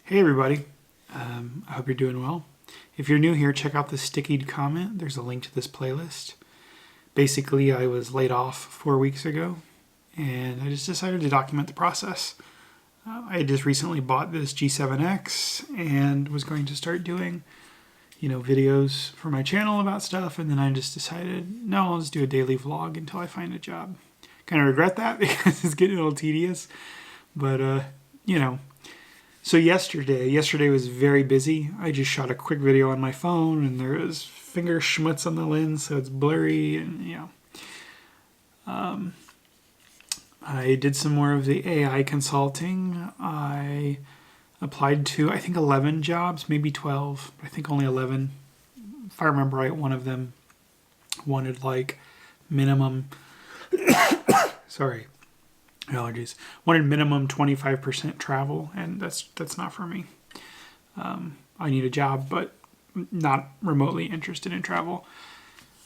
Hey everybody, I hope you're doing well. If you're new here, check out the stickied comment. There's a link to this playlist. Basically, I was laid off 4 weeks ago, and I just decided to document the process. I had just recently bought this G7X and was going to start doing, videos for my channel about stuff, and then I just decided, no, I'll just do a daily vlog until I find a job. Kind of regret that because it's getting a little tedious, but, So yesterday was very busy. I just shot a quick video on my phone, and there was finger schmutz on the lens, so it's blurry, and I did some more of the AI consulting. I applied to, I think, 11 jobs, maybe 12. I think only 11. If I remember right, one of them wanted like minimum, sorry, allergies, wanted minimum 25% travel, and that's not for me. I need a job, but not remotely interested in travel.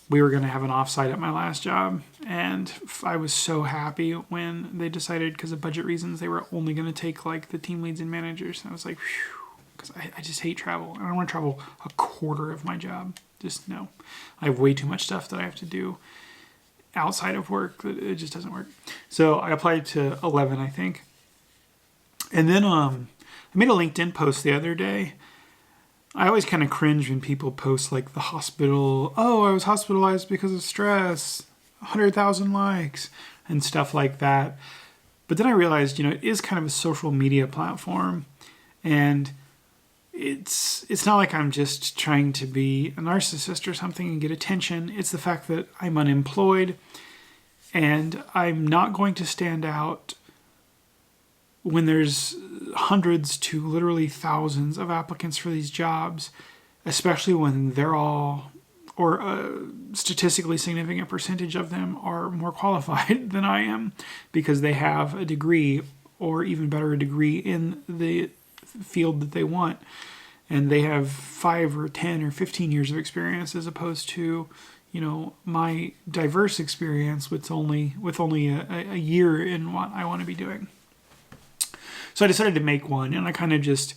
We were going to have an offsite at my last job, and I was so happy when they decided, because of budget reasons, they were only going to take like the team leads and managers. And I was like, because I just hate travel. I don't want to travel a quarter of my job. Just no. I have way too much stuff that I have to do outside of work that it just doesn't work. So I applied to 11, I think. And then I made a LinkedIn post the other day. I always kind of cringe when people post like the hospital, oh, I was hospitalized because of stress, 100,000 likes and stuff like that. But then I realized, it is kind of a social media platform, and it's not like I'm just trying to be a narcissist or something and get attention. It's the fact that I'm unemployed, and I'm not going to stand out when there's hundreds to literally thousands of applicants for these jobs, especially when they're all, or a statistically significant percentage of them are more qualified than I am because they have a degree, or even better, a degree in the field that they want. And they have 5 or 10 or 15 years of experience, as opposed to, my diverse experience with only a year in what I want to be doing. So I decided to make one, and I kind of just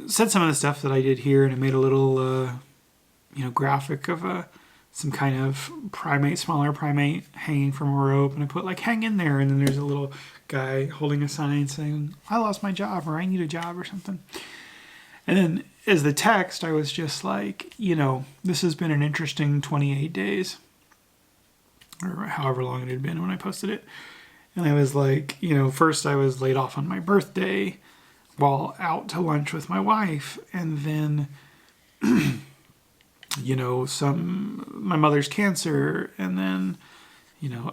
said some of the stuff that I did here, and I made a little, graphic of some kind of smaller primate hanging from a rope, and I put like, hang in there, and then there's a little guy holding a sign saying, I lost my job, or I need a job, or something. And then as the text, I was just like, this has been an interesting 28 days, or however long it had been when I posted it. And I was like, first I was laid off on my birthday while out to lunch with my wife. And then, my mother's cancer, and then,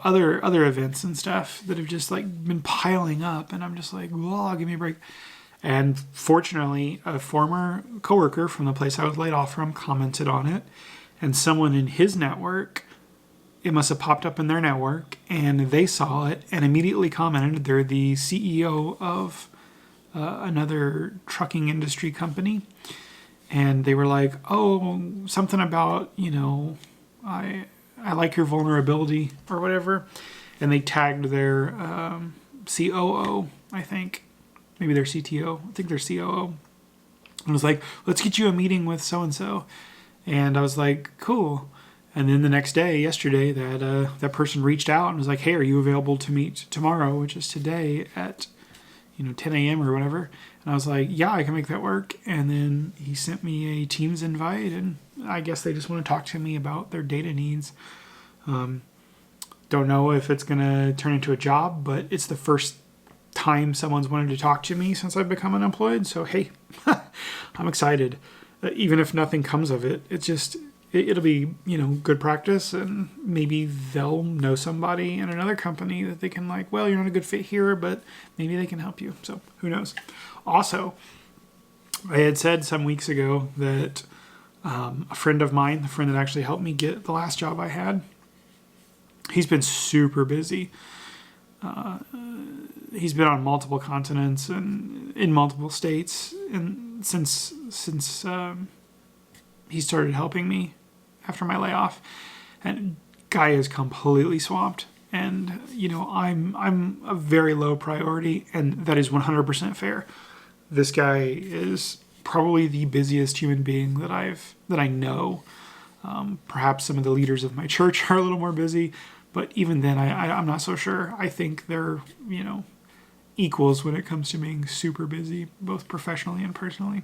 other events and stuff that have just like been piling up. And I'm just like, whoa, give me a break. And fortunately, a former coworker from the place I was laid off from commented on it, and someone in his network, it must have popped up in their network, and they saw it and immediately commented. They're the CEO of another trucking industry company, and they were like, oh, something about, I like your vulnerability or whatever, and they tagged their COO, I think. Maybe their CTO. I think their COO. And was like, let's get you a meeting with so-and-so. And I was like, cool. And then the next day, yesterday, that person reached out and was like, hey, are you available to meet tomorrow, which is today at 10 a.m. or whatever. And I was like, yeah, I can make that work. And then he sent me a Teams invite, and I guess they just want to talk to me about their data needs. Don't know if it's going to turn into a job, but it's the first time someone's wanted to talk to me since I've become unemployed. So, hey, I'm excited. Even if nothing comes of it, it'll be, good practice, and maybe they'll know somebody in another company that they can like, well, you're not a good fit here, but maybe they can help you. So who knows? Also, I had said some weeks ago that a friend of mine, the friend that actually helped me get the last job I had, he's been super busy. He's been on multiple continents and in multiple states, and since he started helping me after my layoff, and guy is completely swamped. And I'm a very low priority, and that is 100% fair. this guy is probably the busiest human being that I know. Perhaps some of the leaders of my church are a little more busy, but even then, I'm not so sure. I think they're, equals when it comes to being super busy, both professionally and personally.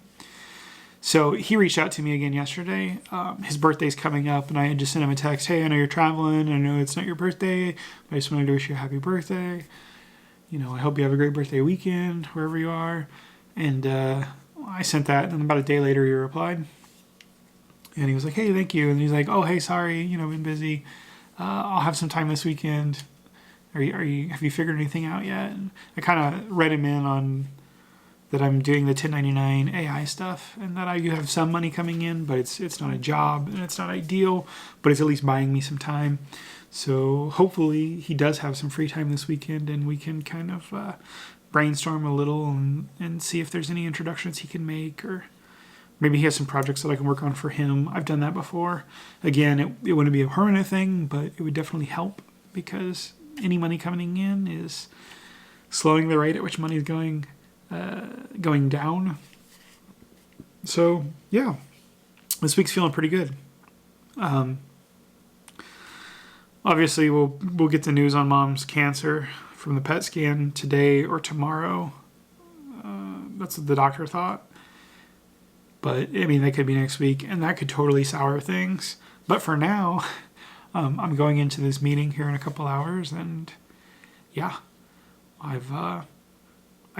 So he reached out to me again yesterday. His birthday's coming up, and I had just sent him a text. Hey, I know you're traveling. I know it's not your birthday, but I just wanted to wish you a happy birthday. I hope you have a great birthday weekend, wherever you are. And I sent that, and about a day later, he replied. And he was like, hey, thank you. And he's like, oh, hey, sorry, been busy. I'll have some time this weekend. Have you figured anything out yet? And I kind of read him in on that I'm doing the 1099 AI stuff, and that I do have some money coming in, but it's not a job, and it's not ideal, but it's at least buying me some time. So hopefully he does have some free time this weekend, and we can kind of brainstorm a little and see if there's any introductions he can make, or maybe he has some projects that I can work on for him. I've done that before. Again, it wouldn't be a permanent thing, but it would definitely help, because any money coming in is slowing the rate at which money is going down. So yeah, this week's feeling pretty good. Obviously, we'll get the news on Mom's cancer from the PET scan today or tomorrow. That's what the doctor thought. But that could be next week, and that could totally sour things. But for now, I'm going into this meeting here in a couple hours, and yeah, I've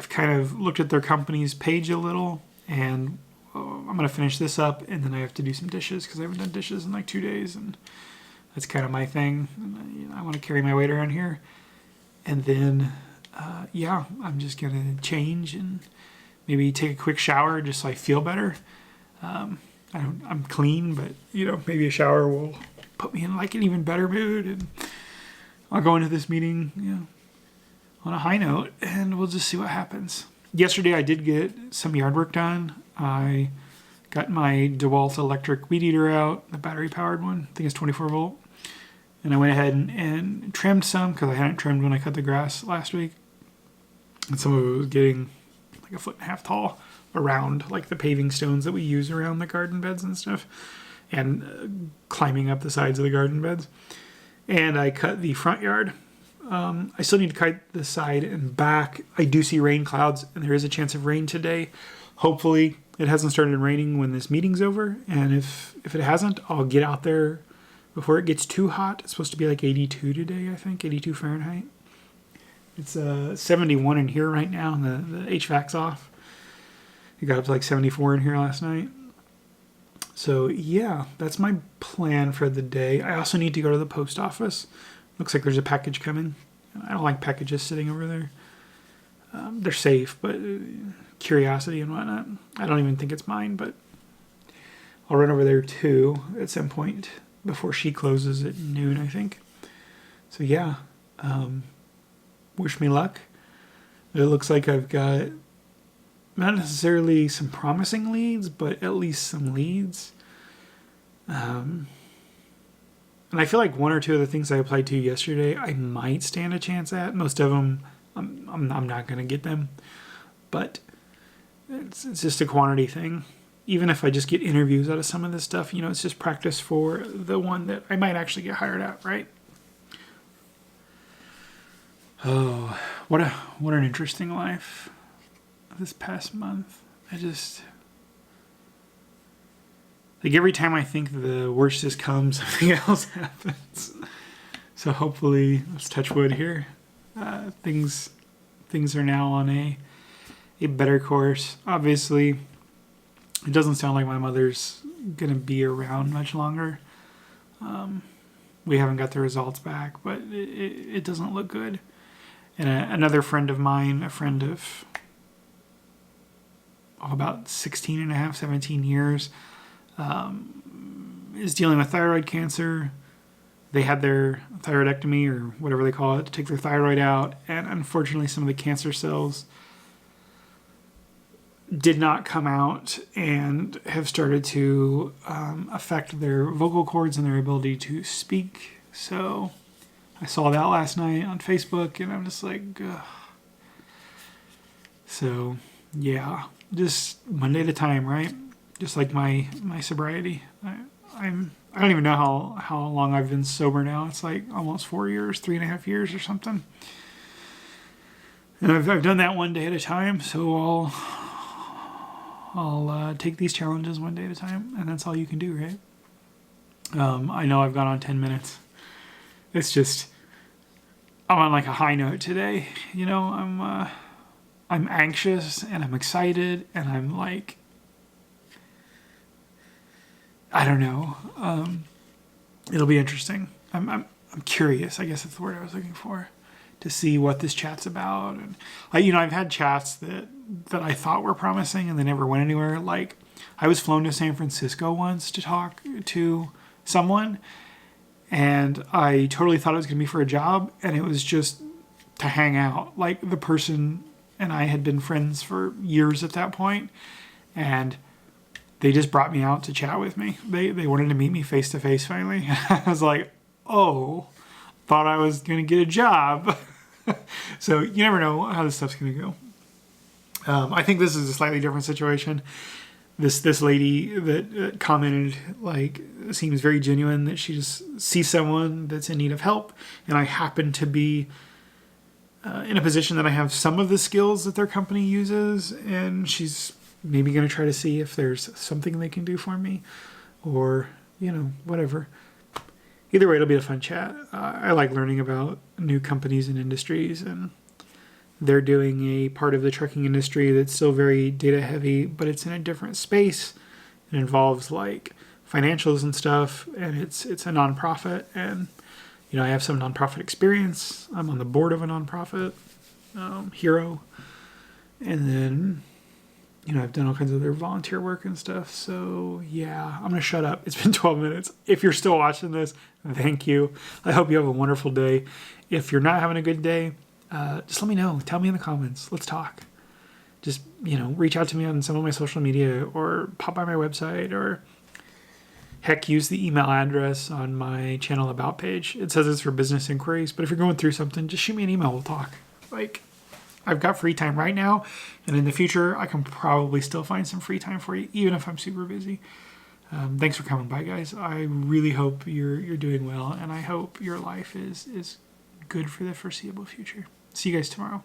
kind of looked at their company's page a little, and I'm going to finish this up, and then I have to do some dishes, because I haven't done dishes in like 2 days, and that's kind of my thing. And, I want to carry my weight around here. And then, I'm just going to change and maybe take a quick shower just so I feel better. I'm clean, but, maybe a shower will put me in like an even better mood, and I'll go into this meeting, on a high note, and we'll just see what happens. Yesterday I did get some yard work done. I got my DeWalt electric weed eater out, the battery powered one. I think it's 24 volt. And I went ahead and trimmed some, because I hadn't trimmed when I cut the grass last week. And some of it was getting like 1.5 feet tall around like the paving stones that we use around the garden beds and stuff, and climbing up the sides of the garden beds. And I cut the front yard. I still need to cut the side and back. I do see rain clouds, and there is a chance of rain today. Hopefully it hasn't started raining when this meeting's over, and if it hasn't, I'll get out there before it gets too hot. It's supposed to be like 82 today, I think, 82 Fahrenheit. It's 71 in here right now, and the HVAC's off. It got up to like 74 in here last night. So yeah, that's my plan for the day. I also need to go to the post office. Looks like there's a package coming. I don't like packages sitting over there. They're safe, but curiosity and whatnot. I don't even think it's mine, but I'll run over there too at some point before she closes at noon, I think. So yeah, wish me luck. It looks like I've got not necessarily some promising leads, but at least some leads. And I feel like 1 or 2 of the things I applied to yesterday, I might stand a chance at. Most of them, I'm not going to get them. But it's just a quantity thing. Even if I just get interviews out of some of this stuff, it's just practice for the one that I might actually get hired at, right? Oh, what an interesting life this past month. Like every time I think the worst has come, something else happens. So hopefully, let's touch wood here. Things are now on a better course. Obviously, it doesn't sound like my mother's gonna be around much longer. We haven't got the results back, but it doesn't look good. And another friend of mine, a friend of about 16 and a half, 17 years, is dealing with thyroid cancer. They had their thyroidectomy, or whatever they call it, to take their thyroid out, and unfortunately some of the cancer cells did not come out and have started to affect their vocal cords and their ability to speak. So I saw that last night on Facebook, and I'm just like, ugh. So yeah, just one day at a time, right? Just like my sobriety. I don't even know how long I've been sober now. It's like almost 4 years, 3.5 years or something. And I've done that one day at a time. So I'll take these challenges one day at a time, and that's all you can do, right? I know I've gone on 10 minutes. It's just I'm on like a high note today. You know, I'm anxious and I'm excited and I'm like, I don't know. It'll be interesting. I'm curious. I guess that's the word I was looking for, to see what this chat's about. And I've had chats that I thought were promising and they never went anywhere. Like I was flown to San Francisco once to talk to someone, and I totally thought it was going to be for a job, and it was just to hang out. Like the person and I had been friends for years at that point, and they just brought me out to chat with me. They wanted to meet me face to face finally. I was like, oh, thought I was going to get a job. So you never know how this stuff's going to go. I think this is a slightly different situation. This lady that commented, like, seems very genuine, that she just sees someone that's in need of help, and I happen to be in a position that I have some of the skills that their company uses, and she's maybe going to try to see if there's something they can do for me, or whatever. Either way, it'll be a fun chat. I like learning about new companies and industries, and they're doing a part of the trucking industry that's still very data heavy, but it's in a different space. It involves like financials and stuff, and it's a nonprofit, and I have some nonprofit experience. I'm on the board of a nonprofit, Hero, and then I've done all kinds of other volunteer work and stuff. So yeah, I'm gonna shut up. It's been 12 minutes. If you're still watching this, thank you. I hope you have a wonderful day. If you're not having a good day, just let me know. Tell me in the comments. Let's talk. Just, reach out to me on some of my social media, or pop by my website, or heck, use the email address on my channel about page. It says it's for business inquiries, but if you're going through something, just shoot me an email. We'll talk. Like, I've got free time right now, and in the future, I can probably still find some free time for you, even if I'm super busy. Thanks for coming by, guys. I really hope you're doing well, and I hope your life is good for the foreseeable future. See you guys tomorrow.